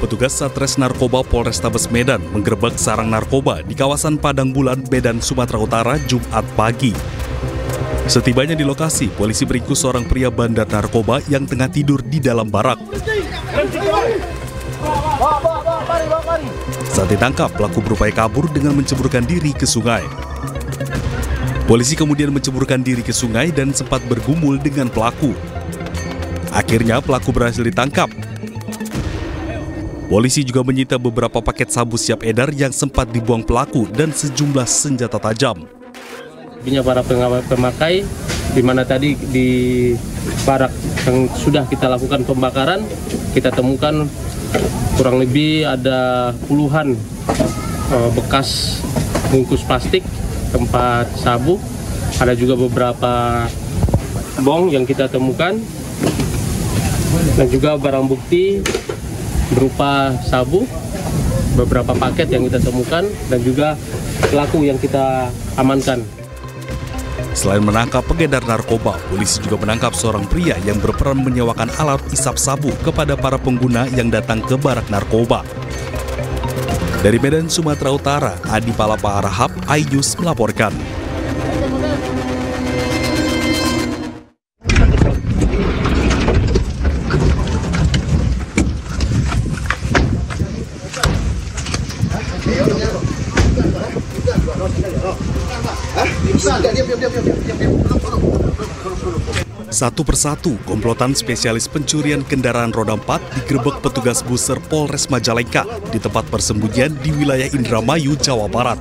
Petugas Satres Narkoba Polrestabes Medan menggerebek sarang narkoba di kawasan Padang Bulan, Medan, Sumatera Utara, Jumat pagi. Setibanya di lokasi, polisi meringkus seorang pria bandar narkoba yang tengah tidur di dalam barak. Saat ditangkap, pelaku berupaya kabur dengan menceburkan diri ke sungai. Polisi kemudian menceburkan diri ke sungai dan sempat bergumul dengan pelaku. Akhirnya pelaku berhasil ditangkap. Polisi juga menyita beberapa paket sabu siap edar yang sempat dibuang pelaku dan sejumlah senjata tajam. Para pemakai, di mana tadi di barak yang sudah kita lakukan pembakaran, kita temukan kurang lebih ada puluhan bekas bungkus plastik tempat sabu. Ada juga beberapa bong yang kita temukan dan juga barang bukti berupa sabu, beberapa paket yang kita temukan, dan juga pelaku yang kita amankan. Selain menangkap pengedar narkoba, polisi juga menangkap seorang pria yang berperan menyewakan alat isap sabu kepada para pengguna yang datang ke barak narkoba. Dari Medan, Sumatera Utara, Adi Palapa Arahap, iNews melaporkan. Satu persatu, komplotan spesialis pencurian kendaraan roda 4 digerebek petugas buser Polres Majalengka di tempat persembunyian di wilayah Indramayu, Jawa Barat.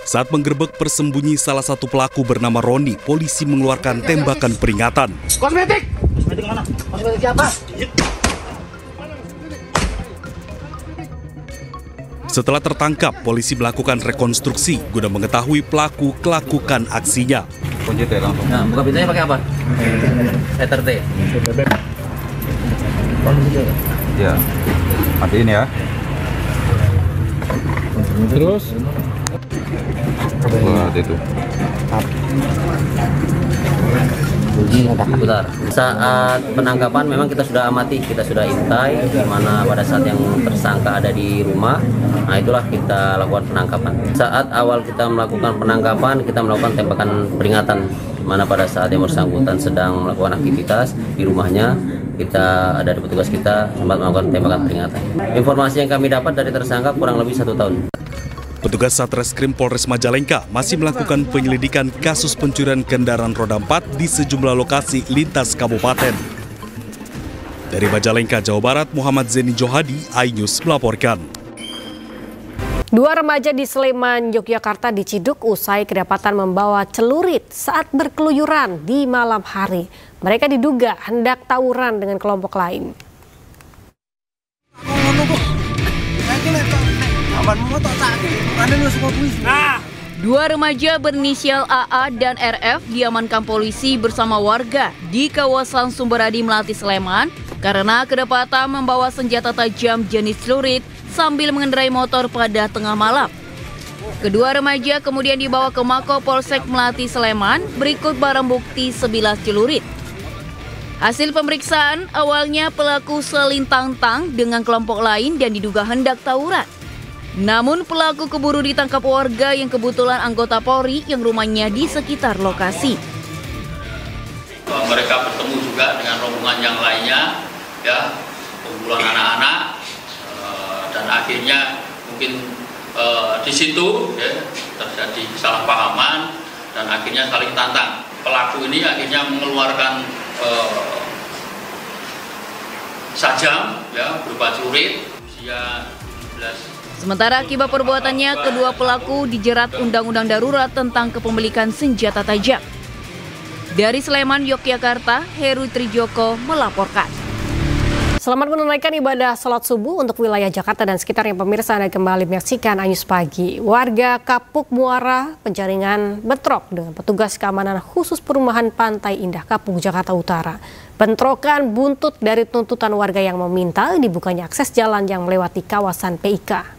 Saat menggerebek persembunyi salah satu pelaku bernama Roni, polisi mengeluarkan tembakan peringatan. Kosmetik! Kosmetik mana? Kosmetik siapa? Setelah tertangkap, polisi melakukan rekonstruksi guna mengetahui pelaku melakukan aksinya. Kunci teh langsung. Nah, buka pintunya pakai apa? Letter T. Ya. Matiin ya. Terus buat itu. Bentar. Saat penangkapan memang kita sudah amati, kita sudah intai, di mana pada saat yang tersangka ada di rumah, nah itulah kita lakukan penangkapan. Saat awal kita melakukan penangkapan, kita melakukan tembakan peringatan, di mana pada saat yang bersangkutan sedang melakukan aktivitas di rumahnya, kita ada di petugas kita sempat melakukan tembakan peringatan. Informasi yang kami dapat dari tersangka kurang lebih 1 tahun. Petugas Satreskrim Polres Majalengka masih melakukan penyelidikan kasus pencurian kendaraan roda 4 di sejumlah lokasi lintas kabupaten. Dari Majalengka, Jawa Barat, Muhammad Zeni Johadi, iNews melaporkan. 2 remaja di Sleman, Yogyakarta diciduk usai kedapatan membawa celurit saat berkeluyuran di malam hari. Mereka diduga hendak tawuran dengan kelompok lain. Dua remaja berinisial AA dan RF diamankan polisi bersama warga di kawasan Sumberadi, Melati, Sleman karena kedapatan membawa senjata tajam jenis celurit sambil mengendarai motor pada tengah malam. Kedua remaja kemudian dibawa ke Mako Polsek Melati, Sleman berikut barang bukti sebilah celurit. Hasil pemeriksaan, awalnya pelaku selintang-tang dengan kelompok lain dan diduga hendak tawuran. Namun pelaku keburu ditangkap warga yang kebetulan anggota Polri yang rumahnya di sekitar lokasi. Mereka bertemu juga dengan rombongan yang lainnya, ya, kumpulan anak-anak, dan akhirnya mungkin di situ ya, terjadi kesalahpahaman dan akhirnya saling tantang. Pelaku ini akhirnya mengeluarkan sajam, ya, berupa celurit usia 17. Sementara akibat perbuatannya, kedua pelaku dijerat Undang-Undang Darurat tentang kepemilikan senjata tajam. Dari Sleman, Yogyakarta, Heru Trijoko melaporkan. Selamat menunaikan ibadah salat subuh untuk wilayah Jakarta dan sekitarnya. Pemirsa, Anda kembali menyaksikan Anyus Pagi. Warga Kapuk Muara penjaringan bentrok dengan petugas keamanan khusus perumahan Pantai Indah Kapuk, Jakarta Utara. Bentrokan buntut dari tuntutan warga yang meminta dibukanya akses jalan yang melewati kawasan PIK.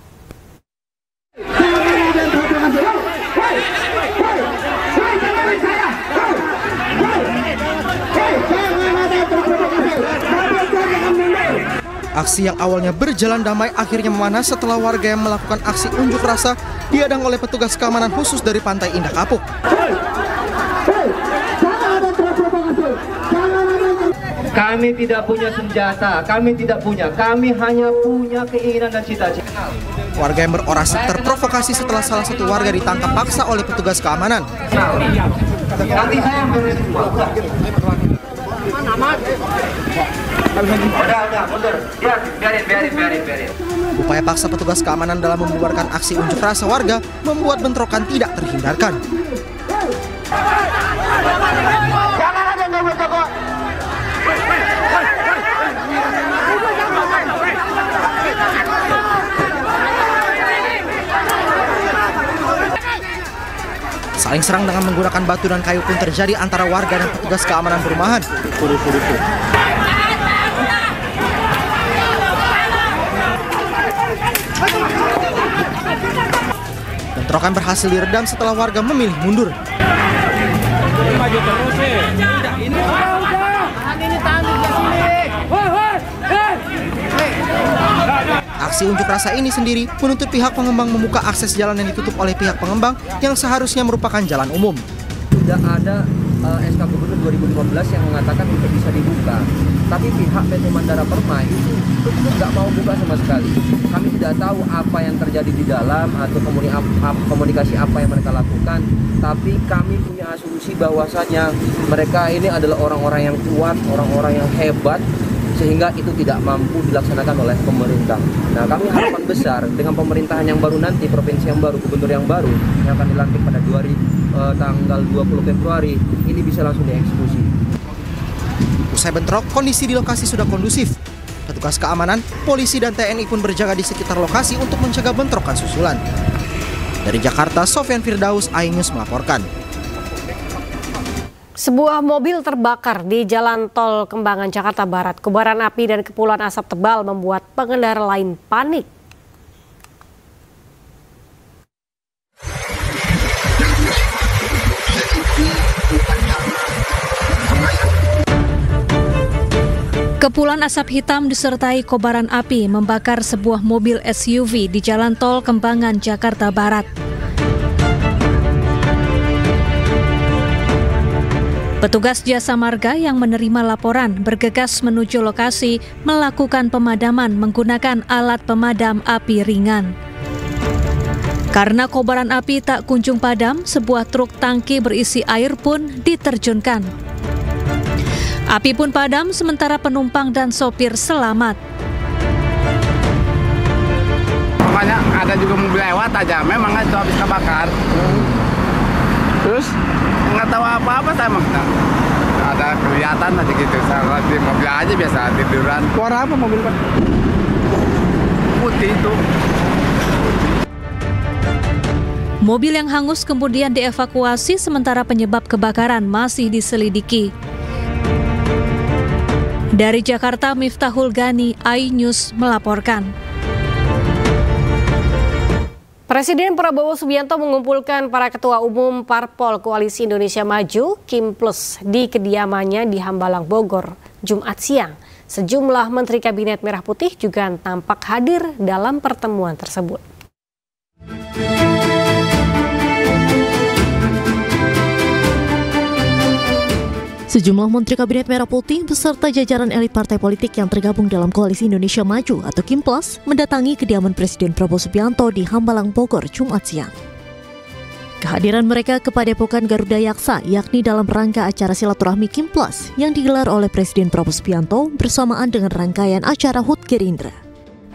Aksi yang awalnya berjalan damai akhirnya memanas setelah warga yang melakukan aksi unjuk rasa dihadang oleh petugas keamanan khusus dari Pantai Indah Kapuk. Kami tidak punya senjata, kami hanya punya keinginan dan cita-cita. Warga yang berorasi terprovokasi setelah salah satu warga ditangkap paksa oleh petugas keamanan. Nanti saya yang beresin. Udah, mundur. Biarin. Upaya paksa petugas keamanan dalam membubarkan aksi unjuk rasa warga membuat bentrokan tidak terhindarkan. Jangan ada yang ngomong-ngomong. Saling serang dengan menggunakan batu dan kayu pun terjadi antara warga dan petugas keamanan perumahan. Bentrokan berhasil diredam setelah warga memilih mundur. Aksi unjuk rasa ini sendiri menuntut pihak pengembang membuka akses jalan yang ditutup oleh pihak pengembang yang seharusnya merupakan jalan umum. Sudah ada SK Gubernur 2015 yang mengatakan itu bisa dibuka, tapi pihak PT Mandara Permai itu nggak mau buka sama sekali. Kami tidak tahu apa yang terjadi di dalam atau komunikasi apa yang mereka lakukan, tapi kami punya asumsi bahwasanya mereka ini adalah orang-orang yang kuat, orang-orang yang hebat, sehingga itu tidak mampu dilaksanakan oleh pemerintah. Nah, kami harapan besar dengan pemerintahan yang baru nanti, provinsi yang baru, gubernur yang baru yang akan dilantik pada tanggal 20 Februari, ini bisa langsung dieksekusi. Usai bentrok, kondisi di lokasi sudah kondusif. Petugas keamanan, polisi dan TNI pun berjaga di sekitar lokasi untuk mencegah bentrokan susulan. Dari Jakarta, Sofyan Firdaus, iNews melaporkan. Sebuah mobil terbakar di Jalan Tol Kembangan, Jakarta Barat. Kobaran api dan kepulan asap tebal membuat pengendara lain panik. Kepulan asap hitam disertai kobaran api membakar sebuah mobil SUV di Jalan Tol Kembangan, Jakarta Barat. Petugas jasa marga yang menerima laporan bergegas menuju lokasi melakukan pemadaman menggunakan alat pemadam api ringan. Karena kobaran api tak kunjung padam, sebuah truk tangki berisi air pun diterjunkan. Api pun padam sementara penumpang dan sopir selamat. Pokoknya ada juga mobil lewat aja, memang itu habis kebakar. Terus nggak tahu apa-apa saya mah. Ada kelihatan aja gitu, saya di mobil aja biasa tiduran. Warna apa mobil Pak? Putih itu. Mobil yang hangus kemudian dievakuasi sementara penyebab kebakaran masih diselidiki. Dari Jakarta, Miftahul Gani, iNews melaporkan. Presiden Prabowo Subianto mengumpulkan para ketua umum Parpol Koalisi Indonesia Maju, Kim Plus, di kediamannya di Hambalang, Bogor, Jumat siang. Sejumlah Menteri Kabinet Merah Putih juga tampak hadir dalam pertemuan tersebut. Sejumlah Menteri Kabinet Merah Putih beserta jajaran elit partai politik yang tergabung dalam Koalisi Indonesia Maju atau Kim Plus mendatangi kediaman Presiden Prabowo Subianto di Hambalang, Bogor, Jumat siang. Kehadiran mereka ke Padepokan Garuda Yaksa yakni dalam rangka acara silaturahmi Kim Plus yang digelar oleh Presiden Prabowo Subianto bersamaan dengan rangkaian acara HUT Gerindra.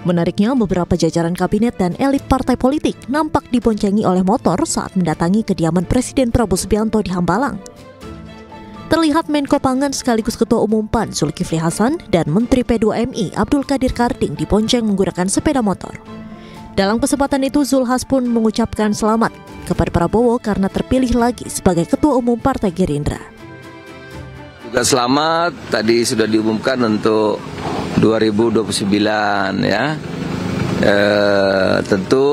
Menariknya, beberapa jajaran kabinet dan elit partai politik nampak diboncengi oleh motor saat mendatangi kediaman Presiden Prabowo Subianto di Hambalang. terlihat Menko Pangan sekaligus Ketua Umum PAN Zulkifli Hasan dan Menteri P2MI Abdul Qadir Karding dibonceng menggunakan sepeda motor. Dalam kesempatan itu, Zulkifli Hasan pun mengucapkan selamat kepada Prabowo karena terpilih lagi sebagai Ketua Umum Partai Gerindra. Juga selamat, tadi sudah diumumkan untuk 2029 ya. Tentu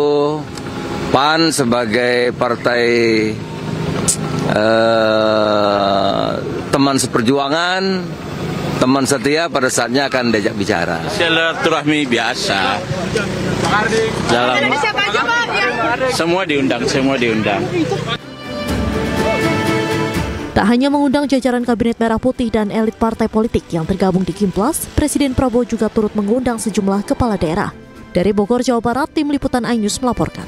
PAN sebagai partai teman seperjuangan, teman setia pada saatnya akan diajak bicara. Silaturahmi biasa. Semua diundang. Tak hanya mengundang jajaran Kabinet Merah Putih dan elit partai politik yang tergabung di Kimplas, Presiden Prabowo juga turut mengundang sejumlah kepala daerah. Dari Bogor, Jawa Barat, Tim Liputan iNews melaporkan.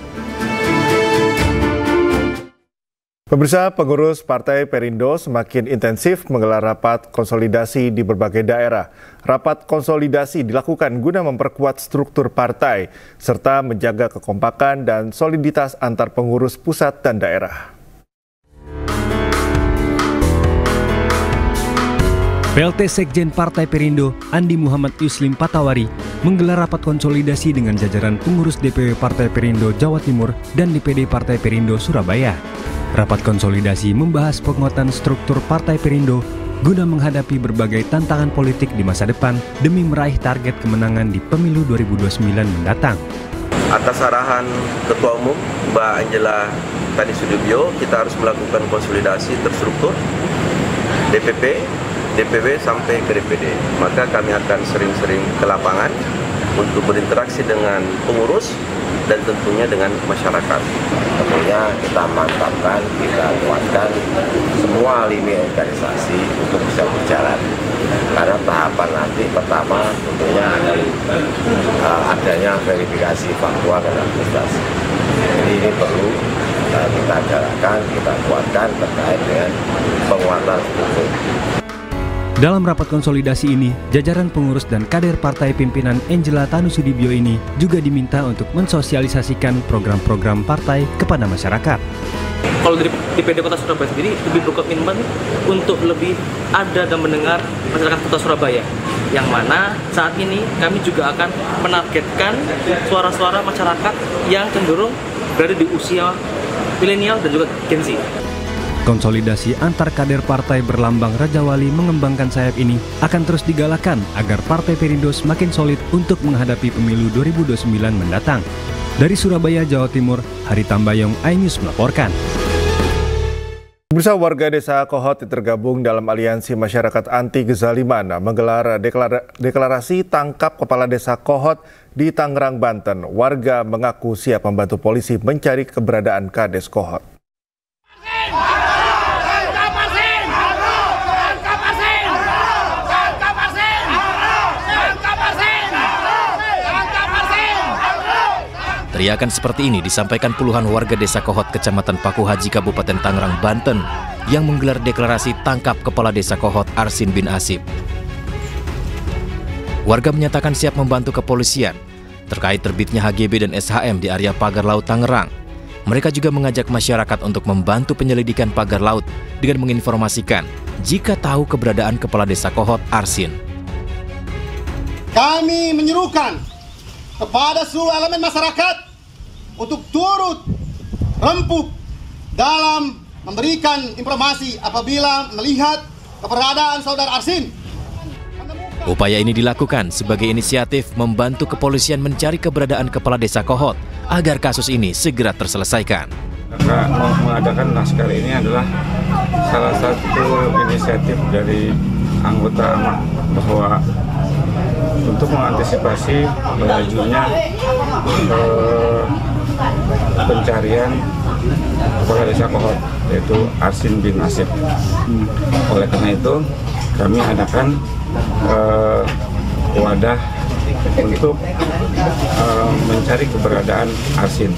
Pemirsa, pengurus Partai Perindo semakin intensif menggelar rapat konsolidasi di berbagai daerah. Rapat konsolidasi dilakukan guna memperkuat struktur partai, serta menjaga kekompakan dan soliditas antar pengurus pusat dan daerah. PLT Sekjen Partai Perindo, Andi Muhammad Yuslim Patawari, menggelar rapat konsolidasi dengan jajaran pengurus DPW Partai Perindo Jawa Timur dan DPD Partai Perindo Surabaya. Rapat konsolidasi membahas penguatan struktur Partai Perindo guna menghadapi berbagai tantangan politik di masa depan demi meraih target kemenangan di Pemilu 2029 mendatang. Atas arahan Ketua Umum Mbak Angela Tani Sudibyo, kita harus melakukan konsolidasi terstruktur DPP, DPW sampai ke DPD. Maka kami akan sering-sering ke lapangan untuk berinteraksi dengan pengurus dan tentunya dengan masyarakat. Tentunya kita mantapkan, kita kuatkan semua lini organisasi untuk bisa berjalan. Karena tahapan nanti pertama tentunya adanya verifikasi faktual dan administrasi. Jadi ini perlu kita jalankan, kita kuatkan terkait dengan penguatan struktur. Dalam rapat konsolidasi ini, jajaran pengurus dan kader partai pimpinan Angela Tanu Sudibyo ini juga diminta untuk mensosialisasikan program-program partai kepada masyarakat. Kalau dari DPD Kota Surabaya sendiri lebih berkomitmen untuk lebih ada dan mendengar masyarakat Kota Surabaya, yang mana saat ini kami juga akan menargetkan suara-suara masyarakat yang cenderung berada di usia milenial dan juga Gen Z. Konsolidasi antar kader partai berlambang Raja Wali mengembangkan sayap ini akan terus digalakan agar Partai Perindo semakin solid untuk menghadapi Pemilu 2029 mendatang. Dari Surabaya, Jawa Timur, Hari Tambayong, iNews melaporkan. Pemirsa, warga desa Kohot tergabung dalam Aliansi Masyarakat Anti Kezaliman menggelar deklarasi tangkap Kepala Desa Kohot di Tangerang, Banten. Warga mengaku siap membantu polisi mencari keberadaan Kades Kohot. Teriakan seperti ini disampaikan puluhan warga desa Kohot, Kecamatan Paku Haji, Kabupaten Tangerang, Banten, yang menggelar deklarasi tangkap Kepala Desa Kohot Arsin bin Asip. Warga menyatakan siap membantu kepolisian terkait terbitnya HGB dan SHM di area Pagar Laut Tangerang. Mereka juga mengajak masyarakat untuk membantu penyelidikan Pagar Laut dengan menginformasikan jika tahu keberadaan Kepala Desa Kohot Arsin. Kami menyerukan kepada seluruh elemen masyarakat untuk turut rempuk dalam memberikan informasi apabila melihat keberadaan saudara Arsin. Upaya ini dilakukan sebagai inisiatif membantu kepolisian mencari keberadaan Kepala Desa Kohot agar kasus ini segera terselesaikan. Mengadakan laskar ini adalah salah satu inisiatif dari anggota bahwa untuk mengantisipasi melajunya pencarian Kepala Desa Kohot, yaitu Arsin bin Asip. Oleh karena itu, kami adakan wadah untuk mencari keberadaan Arsin.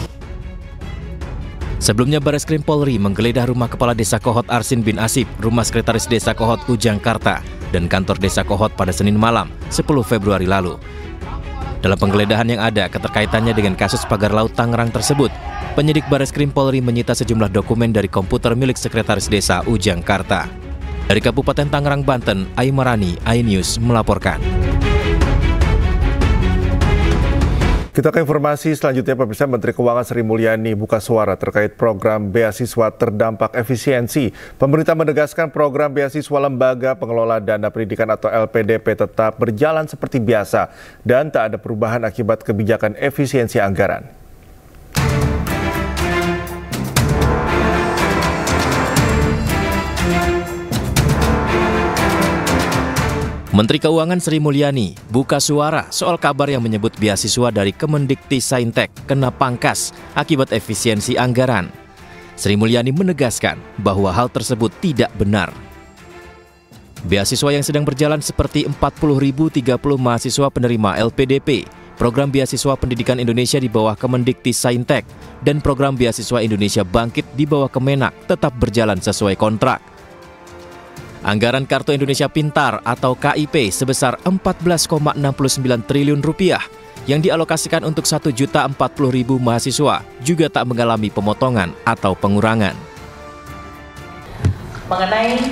Sebelumnya, Bareskrim Polri menggeledah rumah Kepala Desa Kohot Arsin bin Asip, rumah Sekretaris Desa Kohot Ujang Karta, dan kantor Desa Kohot pada Senin malam, 10 Februari lalu. Dalam penggeledahan yang ada keterkaitannya dengan kasus Pagar Laut Tangerang tersebut, penyidik Bareskrim Polri menyita sejumlah dokumen dari komputer milik Sekretaris Desa Ujang Karta. Dari Kabupaten Tangerang, Banten, Aimarani, iNews melaporkan. Kita ke informasi selanjutnya, pemirsa. Menteri Keuangan Sri Mulyani buka suara terkait program beasiswa terdampak efisiensi. Pemerintah menegaskan program beasiswa Lembaga Pengelola Dana Pendidikan atau LPDP tetap berjalan seperti biasa dan tak ada perubahan akibat kebijakan efisiensi anggaran. Menteri Keuangan Sri Mulyani buka suara soal kabar yang menyebut beasiswa dari Kemendikti-Saintek kena pangkas akibat efisiensi anggaran. Sri Mulyani menegaskan bahwa hal tersebut tidak benar. Beasiswa yang sedang berjalan seperti 40.030 mahasiswa penerima LPDP, Program Beasiswa Pendidikan Indonesia di bawah Kemendikti-Saintek, dan Program Beasiswa Indonesia Bangkit di bawah Kemenak tetap berjalan sesuai kontrak. Anggaran Kartu Indonesia Pintar atau KIP sebesar Rp14,69 triliun yang dialokasikan untuk 1.040.000 mahasiswa juga tak mengalami pemotongan atau pengurangan. Mengenai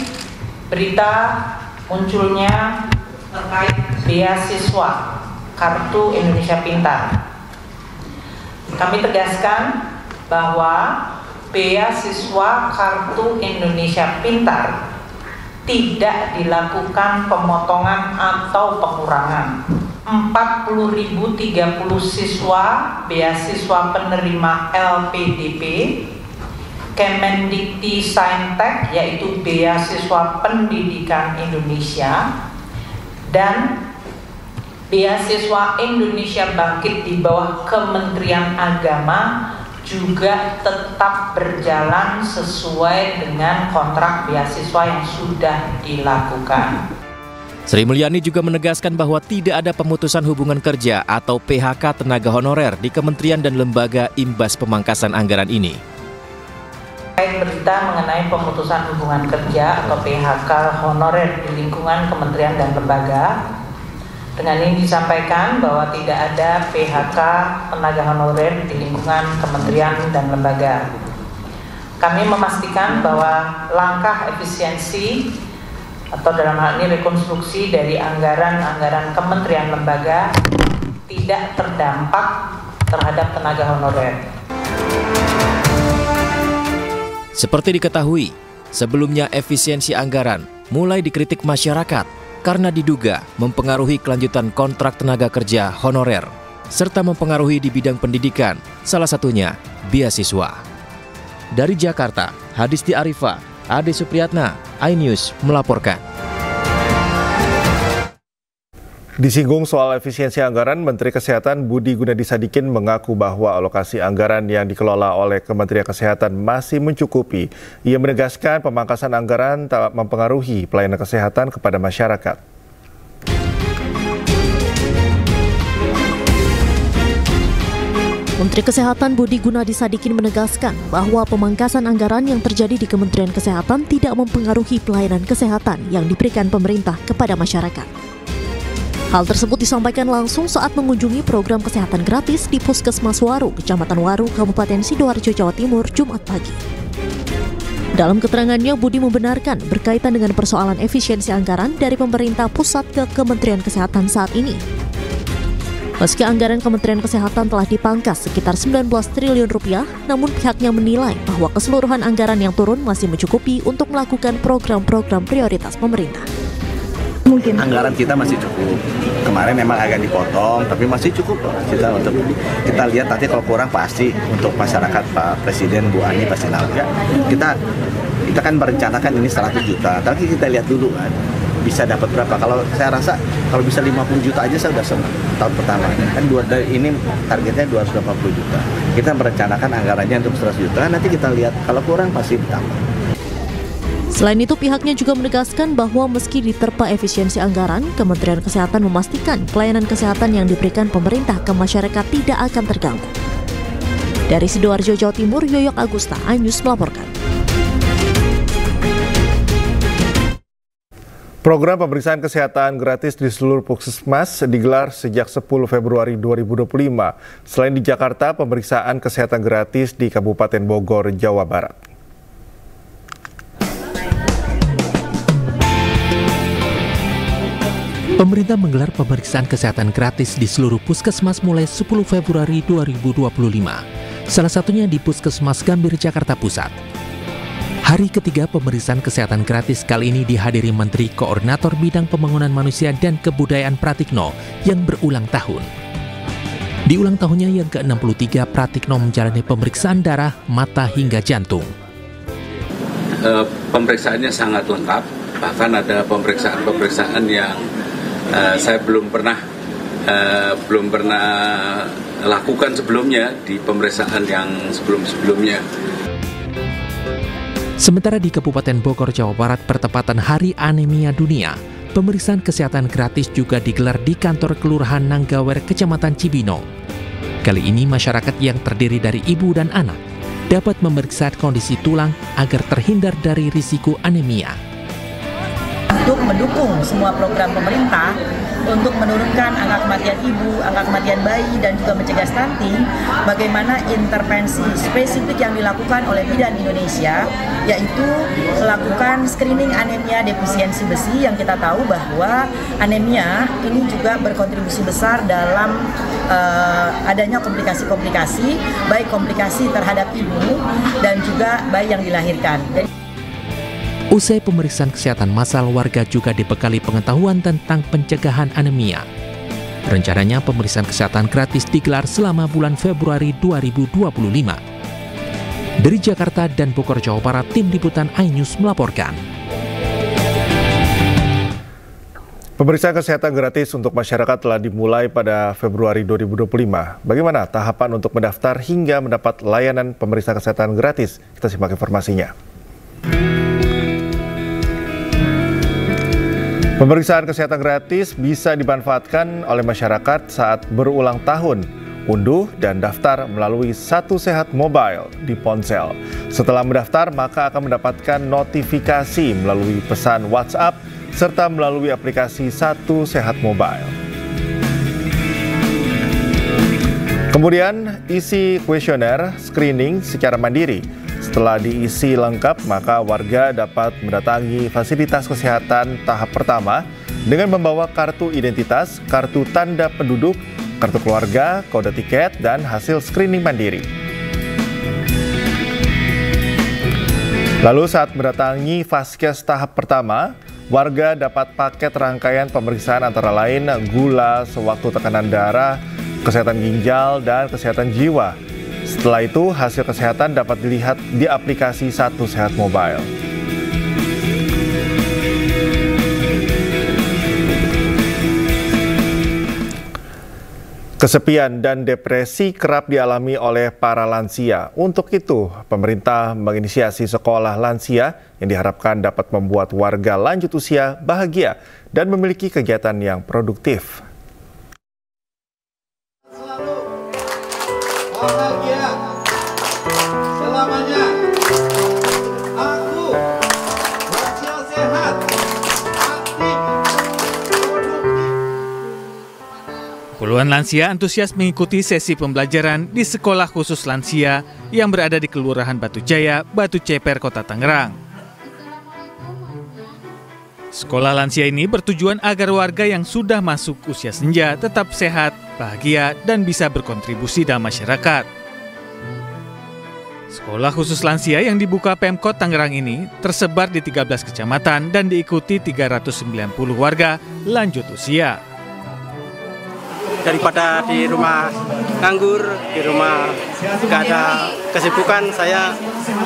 berita munculnya terkait beasiswa Kartu Indonesia Pintar, kami tegaskan bahwa beasiswa Kartu Indonesia Pintar tidak dilakukan pemotongan atau pengurangan. 40.030 siswa beasiswa penerima LPDP, Kemendikti-Saintek yaitu Beasiswa Pendidikan Indonesia, dan Beasiswa Indonesia Bangkit di bawah Kementerian Agama juga tetap berjalan sesuai dengan kontrak beasiswa yang sudah dilakukan. Sri Mulyani juga menegaskan bahwa tidak ada pemutusan hubungan kerja atau PHK tenaga honorer di kementerian dan lembaga imbas pemangkasan anggaran ini. Terkait berita mengenai pemutusan hubungan kerja atau PHK honorer di lingkungan kementerian dan lembaga, dengan ini disampaikan bahwa tidak ada PHK tenaga honorer di lingkungan kementerian dan lembaga. Kami memastikan bahwa langkah efisiensi atau dalam hal ini rekonstruksi dari anggaran-anggaran kementerian lembaga tidak terdampak terhadap tenaga honorer. Seperti diketahui, sebelumnya efisiensi anggaran mulai dikritik masyarakat karena diduga mempengaruhi kelanjutan kontrak tenaga kerja honorer, serta mempengaruhi di bidang pendidikan, salah satunya beasiswa. Dari Jakarta, Hadisti Arifa, Ade Supriyatna, iNews melaporkan. Disinggung soal efisiensi anggaran, Menteri Kesehatan Budi Gunadi Sadikin mengaku bahwa alokasi anggaran yang dikelola oleh Kementerian Kesehatan masih mencukupi. Ia menegaskan pemangkasan anggaran tak mempengaruhi pelayanan kesehatan kepada masyarakat. Menteri Kesehatan Budi Gunadi Sadikin menegaskan bahwa pemangkasan anggaran yang terjadi di Kementerian Kesehatan tidak mempengaruhi pelayanan kesehatan yang diberikan pemerintah kepada masyarakat. Hal tersebut disampaikan langsung saat mengunjungi program kesehatan gratis di Puskesmas Waru, Kecamatan Waru, Kabupaten Sidoarjo, Jawa Timur, Jumat pagi. Dalam keterangannya, Budi membenarkan berkaitan dengan persoalan efisiensi anggaran dari pemerintah pusat ke Kementerian Kesehatan saat ini. Meski anggaran Kementerian Kesehatan telah dipangkas sekitar 19 triliun rupiah, namun pihaknya menilai bahwa keseluruhan anggaran yang turun masih mencukupi untuk melakukan program-program prioritas pemerintah. Mungkin anggaran kita masih cukup. Kemarin memang agak dipotong, tapi masih cukup kita untuk kita lihat nanti kalau kurang pasti untuk masyarakat Pak Presiden Bu Ani pasti nambah. Kita kan merencanakan ini 100 juta, tapi kita lihat dulu kan bisa dapat berapa. Kalau saya rasa kalau bisa 50 juta aja saya sudah senang tahun pertama. Kan ini targetnya 280 juta. Kita merencanakan anggarannya untuk 100 juta, nanti kita lihat kalau kurang pasti ditambah. Selain itu, pihaknya juga menegaskan bahwa meski diterpa efisiensi anggaran, Kementerian Kesehatan memastikan pelayanan kesehatan yang diberikan pemerintah ke masyarakat tidak akan terganggu. Dari Sidoarjo, Jawa Timur, Yoyok Agusta, iNews melaporkan. Program pemeriksaan kesehatan gratis di seluruh puskesmas digelar sejak 10 Februari 2025. Selain di Jakarta, pemeriksaan kesehatan gratis di Kabupaten Bogor, Jawa Barat. Pemerintah menggelar pemeriksaan kesehatan gratis di seluruh puskesmas mulai 10 Februari 2025. Salah satunya di Puskesmas Gambir, Jakarta Pusat. Hari ketiga pemeriksaan kesehatan gratis kali ini dihadiri Menteri Koordinator Bidang Pembangunan Manusia dan Kebudayaan Pratikno yang berulang tahun. Di ulang tahunnya yang ke-63, Pratikno menjalani pemeriksaan darah, mata hingga jantung. Pemeriksaannya sangat lengkap, bahkan ada pemeriksaan yang saya belum pernah lakukan sebelumnya di pemeriksaan yang sebelum-sebelumnya. Sementara di Kabupaten Bogor, Jawa Barat, bertepatan Hari Anemia Dunia, pemeriksaan kesehatan gratis juga digelar di kantor Kelurahan Nanggawer, Kecamatan Cibino. Kali ini masyarakat yang terdiri dari ibu dan anak dapat memeriksa kondisi tulang agar terhindar dari risiko anemia. Untuk mendukung semua program pemerintah untuk menurunkan angka kematian ibu, angka kematian bayi, dan juga mencegah stunting, bagaimana intervensi spesifik yang dilakukan oleh Bidan Indonesia, yaitu melakukan screening anemia defisiensi besi, yang kita tahu bahwa anemia ini juga berkontribusi besar dalam adanya komplikasi-komplikasi, baik komplikasi terhadap ibu dan juga bayi yang dilahirkan. Usai pemeriksaan kesehatan massal, warga juga dibekali pengetahuan tentang pencegahan anemia. Rencananya pemeriksaan kesehatan gratis digelar selama bulan Februari 2025. Dari Jakarta dan Bogor, Jawa Barat, Tim Liputan iNews melaporkan. Pemeriksaan kesehatan gratis untuk masyarakat telah dimulai pada Februari 2025. Bagaimana tahapan untuk mendaftar hingga mendapat layanan pemeriksaan kesehatan gratis? Kita simak informasinya. Pemeriksaan kesehatan gratis bisa dimanfaatkan oleh masyarakat saat berulang tahun. Unduh dan daftar melalui Satu Sehat Mobile di ponsel. Setelah mendaftar, maka akan mendapatkan notifikasi melalui pesan WhatsApp serta melalui aplikasi Satu Sehat Mobile. Kemudian, isi kuesioner screening secara mandiri. Setelah diisi lengkap, maka warga dapat mendatangi fasilitas kesehatan tahap pertama dengan membawa kartu identitas, kartu tanda penduduk, kartu keluarga, kode tiket, dan hasil screening mandiri. Lalu saat mendatangi Vaskes tahap pertama, warga dapat paket rangkaian pemeriksaan antara lain gula sewaktu tekanan darah, kesehatan ginjal, dan kesehatan jiwa. Setelah itu, hasil kesehatan dapat dilihat di aplikasi Satu Sehat Mobile. Kesepian dan depresi kerap dialami oleh para lansia. Untuk itu, pemerintah menginisiasi sekolah lansia yang diharapkan dapat membuat warga lanjut usia bahagia dan memiliki kegiatan yang produktif. Bahagia selamanya. Aku lansia sehat, aktif, produktif. Puluhan lansia antusias mengikuti sesi pembelajaran di sekolah khusus lansia yang berada di Kelurahan Batu Jaya, Batu Ceper, Kota Tangerang. Sekolah lansia ini bertujuan agar warga yang sudah masuk usia senja tetap sehat, bahagia, dan bisa berkontribusi dalam masyarakat. Sekolah khusus lansia yang dibuka Pemkot Tangerang ini tersebar di 13 kecamatan dan diikuti 390 warga lanjut usia. Daripada di rumah nganggur, di rumah gak ada kesibukan, saya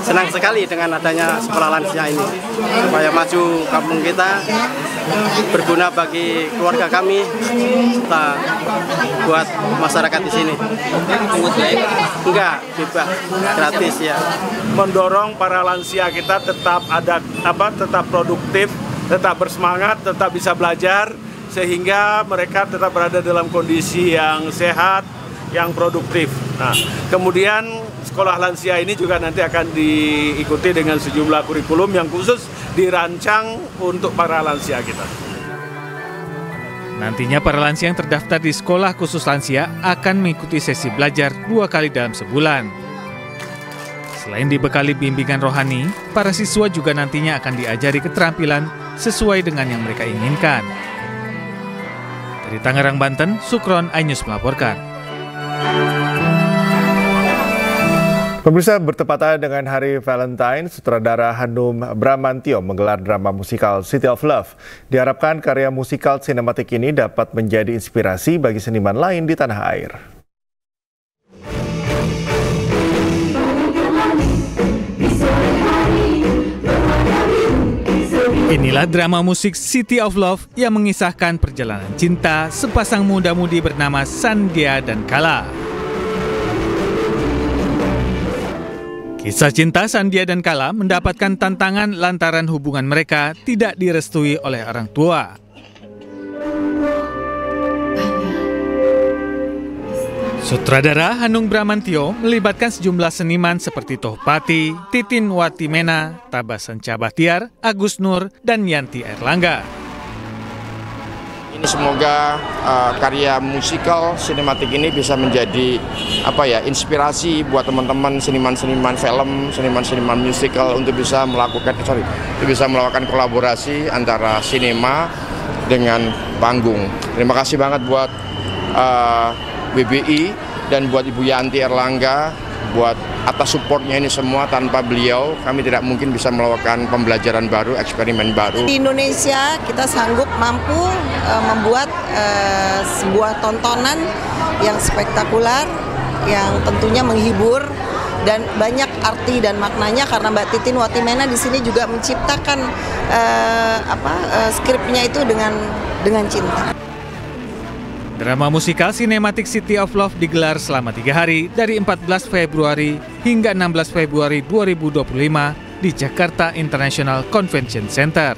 senang sekali dengan adanya sekolah lansia ini. Supaya maju kampung kita, berguna bagi keluarga kami, serta buat masyarakat di sini. Enggak, bebas, gratis ya. Mendorong para lansia kita tetap tetap produktif, tetap bersemangat, tetap bisa belajar, sehingga mereka tetap berada dalam kondisi yang sehat, yang produktif. Nah, kemudian sekolah lansia ini juga nanti akan diikuti dengan sejumlah kurikulum yang khusus dirancang untuk para lansia kita. Nantinya para lansia yang terdaftar di sekolah khusus lansia akan mengikuti sesi belajar 2 kali dalam sebulan. Selain dibekali bimbingan rohani, para siswa juga nantinya akan diajari keterampilan sesuai dengan yang mereka inginkan. Dari Tangerang, Banten, Sukron, iNews melaporkan. Pemirsa, bertepatan dengan Hari Valentine, sutradara Hanum Bramantyo menggelar drama musikal City of Love. Diharapkan karya musikal sinematik ini dapat menjadi inspirasi bagi seniman lain di tanah air. Inilah drama musik City of Love yang mengisahkan perjalanan cinta sepasang muda-mudi bernama Sandhya dan Kala. Kisah cinta Sandhya dan Kala mendapatkan tantangan lantaran hubungan mereka tidak direstui oleh orang tua. Sutradara Hanum Bramantyo melibatkan sejumlah seniman seperti Tohpati, Titin Watimena, Tabasan Bahtiar, Agus Nur, dan Yanti Erlangga. Ini semoga karya musikal sinematik ini bisa menjadi inspirasi buat teman-teman seniman-seniman film, seniman-seniman musikal untuk bisa melakukan kolaborasi antara sinema dengan panggung. Terima kasih banget buat BBI dan buat Ibu Yanti Erlangga buat atas supportnya ini semua. Tanpa beliau kami tidak mungkin bisa melakukan pembelajaran baru, eksperimen baru. Di Indonesia kita mampu membuat sebuah tontonan yang spektakuler, yang tentunya menghibur dan banyak arti dan maknanya, karena Mbak Titin Watimena di sini juga menciptakan skripnya itu dengan cinta. Drama musikal sinematik City of Love digelar selama 3 hari dari 14 Februari hingga 16 Februari 2025 di Jakarta International Convention Center.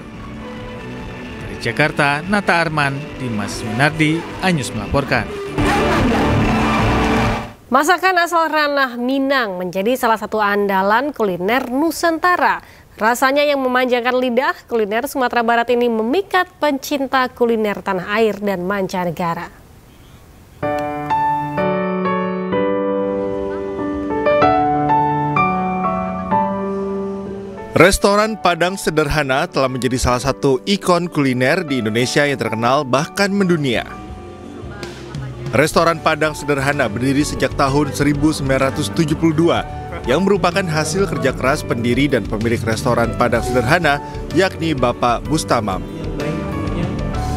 Dari Jakarta, Nata Arman, Dimas Winardi, iNews melaporkan. Masakan asal ranah Minang menjadi salah satu andalan kuliner Nusantara. Rasanya yang memanjakan lidah, kuliner Sumatera Barat ini memikat pencinta kuliner tanah air dan mancanegara. Restoran Padang Sederhana telah menjadi salah satu ikon kuliner di Indonesia yang terkenal bahkan mendunia. Restoran Padang Sederhana berdiri sejak tahun 1972 yang merupakan hasil kerja keras pendiri dan pemilik restoran Padang Sederhana, yakni Bapak Bustamam.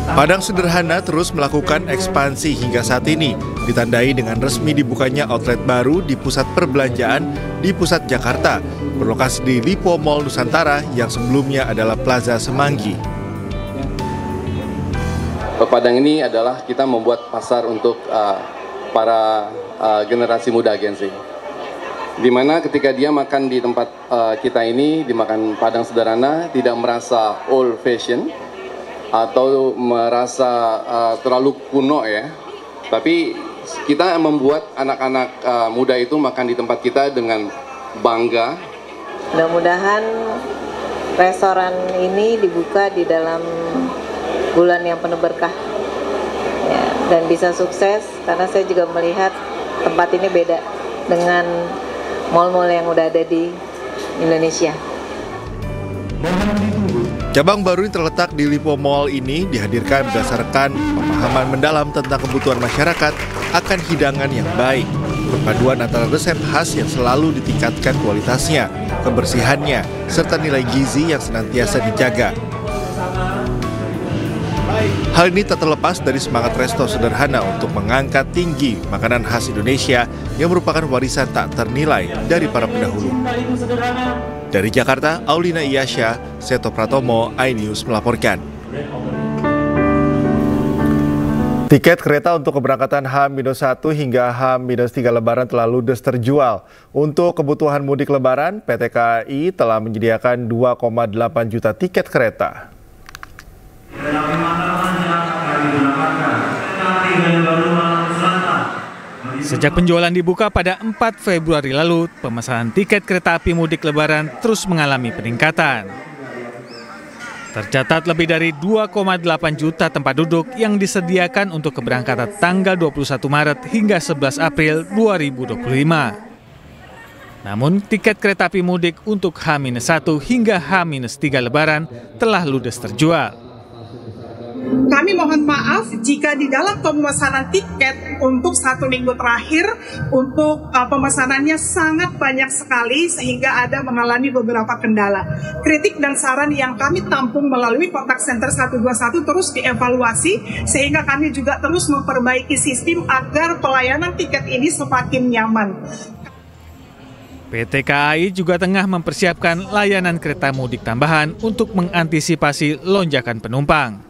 Padang Sederhana terus melakukan ekspansi hingga saat ini, ditandai dengan resmi dibukanya outlet baru di pusat perbelanjaan di pusat Jakarta, berlokasi di Lipo Mall Nusantara yang sebelumnya adalah Plaza Semanggi. Padang ini adalah kita membuat pasar untuk para generasi muda Gen Z. Dimana ketika dia makan di tempat kita ini, dimakan Padang Sederhana, tidak merasa old fashion atau merasa terlalu kuno ya, tapi kita membuat anak-anak muda itu makan di tempat kita dengan bangga. Mudah-mudahan restoran ini dibuka di dalam bulan yang penuh berkah ya, dan bisa sukses, karena saya juga melihat tempat ini beda dengan mall-mall yang udah ada di Indonesia. Cabang baru yang terletak di Lipo Mall ini dihadirkan berdasarkan pemahaman mendalam tentang kebutuhan masyarakat akan hidangan yang baik. Perpaduan antara resep khas yang selalu ditingkatkan kualitasnya, kebersihannya, serta nilai gizi yang senantiasa dijaga. Hal ini tak terlepas dari semangat Resto Sederhana untuk mengangkat tinggi makanan khas Indonesia yang merupakan warisan tak ternilai dari para pendahulu. Dari Jakarta, Aulina Iyasya, Seto Pratomo, iNews melaporkan. Tiket kereta untuk keberangkatan H-1 hingga H-3 Lebaran telah ludes terjual. Untuk kebutuhan mudik Lebaran, PT KAI telah menyediakan 2,8 juta tiket kereta. Sejak penjualan dibuka pada 4 Februari lalu, pemesanan tiket kereta api mudik Lebaran terus mengalami peningkatan. Tercatat lebih dari 2,8 juta tempat duduk yang disediakan untuk keberangkatan tanggal 21 Maret hingga 11 April 2025. Namun, tiket kereta api mudik untuk H-1 hingga H-3 Lebaran telah ludes terjual. Kami mohon maaf jika di dalam pemesanan tiket untuk 1 minggu terakhir untuk pemesanannya sangat banyak sekali sehingga ada mengalami beberapa kendala. Kritik dan saran yang kami tampung melalui kontak center 121 terus dievaluasi sehingga kami juga terus memperbaiki sistem agar pelayanan tiket ini semakin nyaman. PT KAI juga tengah mempersiapkan layanan kereta mudik tambahan untuk mengantisipasi lonjakan penumpang.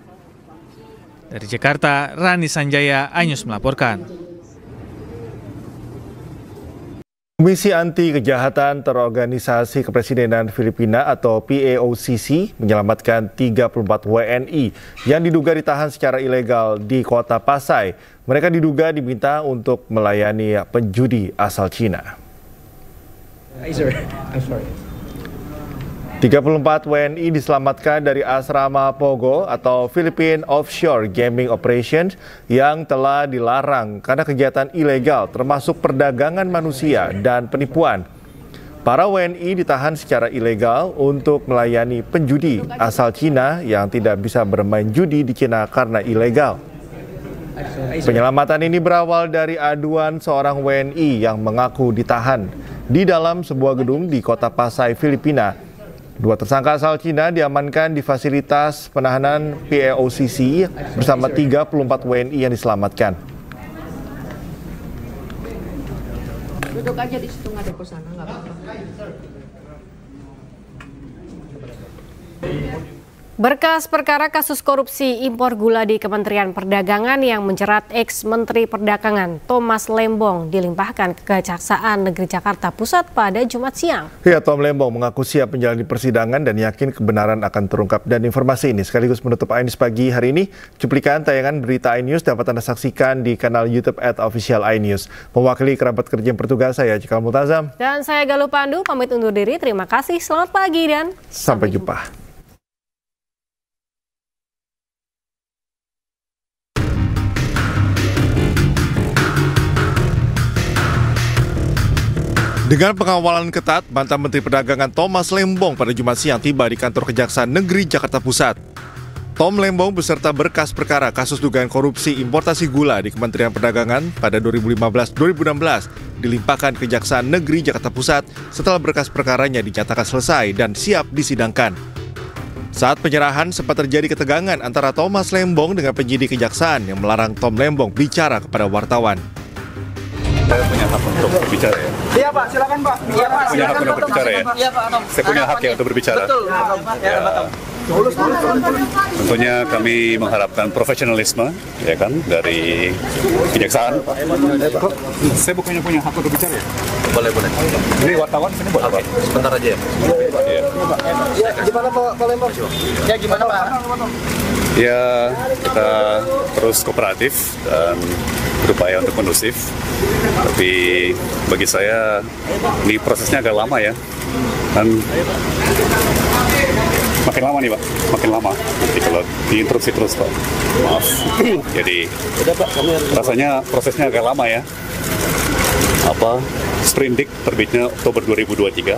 Dari Jakarta, Rani Sanjaya, iNews melaporkan. Komisi Anti Kejahatan Terorganisasi Kepresidenan Filipina atau PAOCC menyelamatkan 34 WNI yang diduga ditahan secara ilegal di Kota Pasay. Mereka diduga diminta untuk melayani penjudi asal Cina. 34 WNI diselamatkan dari asrama Pogo atau Philippine Offshore Gaming Operations yang telah dilarang karena kegiatan ilegal termasuk perdagangan manusia dan penipuan. Para WNI ditahan secara ilegal untuk melayani penjudi asal Cina yang tidak bisa bermain judi di Cina karena ilegal. Penyelamatan ini berawal dari aduan seorang WNI yang mengaku ditahan di dalam sebuah gedung di Kota Pasay, Filipina. 2 tersangka asal Cina diamankan di fasilitas penahanan PAOCC bersama 34 WNI yang diselamatkan. Duduk aja di situ, ngadep ke sana, nggak apa-apa. Berkas perkara kasus korupsi impor gula di Kementerian Perdagangan yang menjerat ex-Menteri Perdagangan Thomas Lembong dilimpahkan ke Kejaksaan Negeri Jakarta Pusat pada Jumat siang. Ya, Tom Lembong mengaku siap menjalani persidangan dan yakin kebenaran akan terungkap. Dan informasi ini sekaligus menutup iNews pagi hari ini. Cuplikan tayangan berita iNews dapat Anda saksikan di kanal YouTube @official iNews. Mewakili kerabat kerja yang bertugas, saya Cikal Multazam. Dan saya Galuh Pandu, pamit undur diri. Terima kasih, selamat pagi dan sampai jumpa. Dengan pengawalan ketat, mantan Menteri Perdagangan Thomas Lembong pada Jumat siang tiba di kantor Kejaksaan Negeri Jakarta Pusat. Tom Lembong beserta berkas perkara kasus dugaan korupsi importasi gula di Kementerian Perdagangan pada 2015-2016 dilimpahkan Kejaksaan Negeri Jakarta Pusat setelah berkas perkaranya dinyatakan selesai dan siap disidangkan. Saat penyerahan sempat terjadi ketegangan antara Thomas Lembong dengan penyidik Kejaksaan yang melarang Tom Lembong bicara kepada wartawan. Saya punya hak untuk berbicara ya? Iya Pak, silakan Pak. Iya Pak, punya hak untuk berbicara ya? Iya Pak. Saya punya hak ya untuk berbicara? Betul. Ya. Tentunya kami mengharapkan profesionalisme ya kan dari Kejaksaan. Saya bukannya punya hak untuk berbicara ya? Boleh. Ini wartawan sini boleh? Oke, sebentar aja ya. Ya, gimana Pak Lembong? Ya, gimana Pak? Ya, kita terus kooperatif dan berupaya untuk kondusif. Tapi bagi saya ini prosesnya agak lama ya. Dan makin lama nih Pak, makin lama. Nanti kalau diinterupsi terus Pak, maaf. Jadi rasanya prosesnya agak lama ya. Sprindik terbitnya Oktober 2023.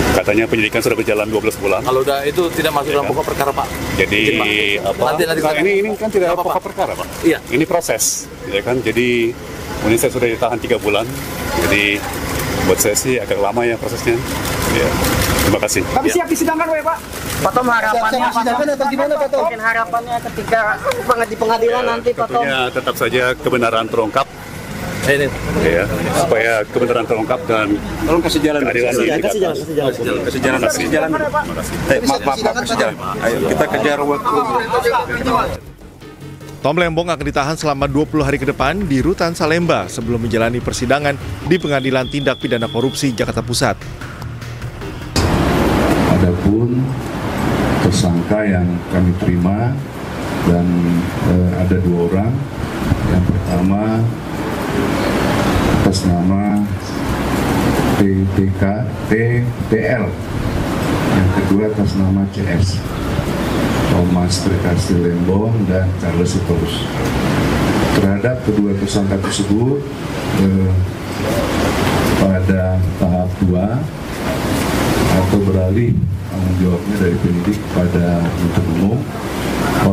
Katanya penyidikan sudah berjalan 12 bulan. Kalau udah itu tidak masuk dalam pokok perkara Pak. Jadi ini kan tidak pokok perkara Pak. Iya. Ini proses, ya kan. Jadi ini saya sudah ditahan 3 bulan. Jadi buat saya sih agak lama ya prosesnya. Ya. Terima kasih. Tapi siap disidangkan Pak. Pak Tom, harapannya sidangkan atau gimana Pak Tom? Mungkin harapannya ketika di pengadilan nanti Pak Tom. Tentunya tetap saja kebenaran terungkap. Ya, supaya kebenaran terungkap dan tolong kasih jalan. Kasih jalan. Ayo kita kejar waktu. Tom Lembong akan ditahan selama 20 hari ke depan di Rutan Salemba sebelum menjalani persidangan di Pengadilan Tindak Pidana Korupsi Jakarta Pusat. Adapun tersangka yang kami terima dan ada 2 orang. Yang pertama atas nama PTL, yang kedua atas nama CS, Thomas Trekasih Lembong dan Charles Sitorus. Terhadap kedua tersangka tersebut pada tahap 2 atau beralih tanggung jawabnya dari penyidik pada penuntut umum,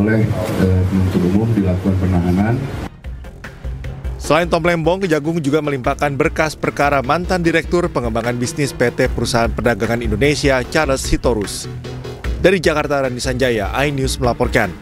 oleh penuntut umum dilakukan penahanan. Selain Tom Lembong, Kejagung juga melimpahkan berkas perkara mantan Direktur Pengembangan Bisnis PT Perusahaan Perdagangan Indonesia, Charles Sitorus. Dari Jakarta, Randi Sanjaya, iNews melaporkan.